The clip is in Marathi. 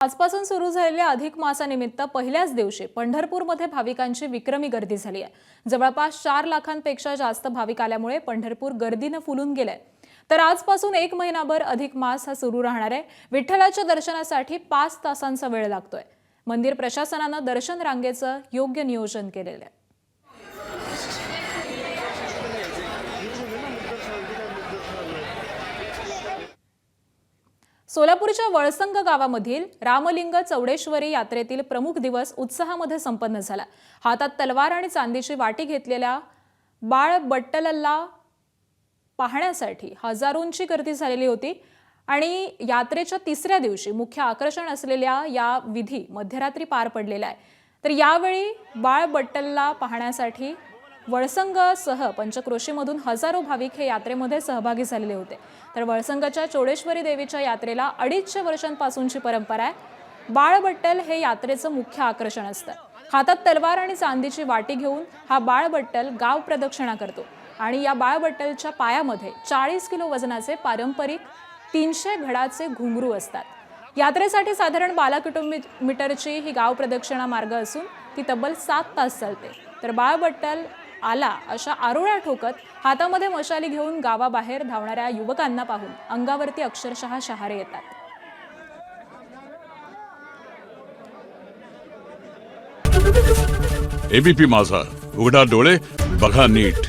आजपासून सुरू झालेल्या अधिक मासानिमित्त पहिल्याच दिवशी पंढरपूरमध्ये भाविकांची विक्रमी गर्दी झाली आहे। जवळपास 4 लाखांपेक्षा जास्त भाविक आल्यामुळे पंढरपूर गर्दीने फुलून गेलंय। तर आजपासून 1 महिनाभर अधिक मास हा सुरू राहणार आहे। विठ्ठलाच्या दर्शनासाठी 5 तासांचा वेळ लागतोय। मंदिर प्रशासनाने दर्शन रांगेचं योग्य नियोजन केलेलं आहे। सोलापूरच्या वळसंग गावामधील रामलिंग चौडेश्वरी यात्रेतील प्रमुख दिवस उत्साहामध्ये संपन्न झाला। हातात तलवार आणि चांदीची वाटी घेतलेल्या बाळ बट्टलला पाहण्यासाठी हजारोंची गर्दी झालेली होती आणि यात्रेच्या 3ऱ्या दिवशी मुख्य आकर्षण असलेल्या या विधी मध्यरात्री पार पडलेला आहे। तर यावेळी बाळ बट्टलला पाहण्यासाठी वळसंगसह पंचक्रोशीमधून हजारो भाविक हे यात्रेमध्ये सहभागी झालेले होते। तर वळसंगच्या चौडेश्वरी देवीच्या यात्रेला 250 वर्षांपासूनची परंपरा आहे। बाळ बट्टल हे यात्रेचं मुख्य आकर्षण असतं। हातात तलवार आणि चांदीची वाटी घेऊन हा बाळ बट्टल गाव प्रदक्षिणा करतो आणि या बाळ बट्टलच्या पायामध्ये 40 किलो वजनाचे पारंपरिक 300 घडाचे घुंगरू असतात। यात्रेसाठी साधारण 12 किलोमीटरची ही गाव प्रदक्षिणा मार्ग असून ती तब्बल 7 तास चालते। तर बाळ बट्टल आला अशा आरोळ्या ठोकत हातामध्ये मशाली घेऊन गावाबाहेर धावणाऱ्या युवकांना पाहून अंगावरती अक्षरशः शहारे येतात। एबीपी माझा, उघडा डोळे बघा नीट।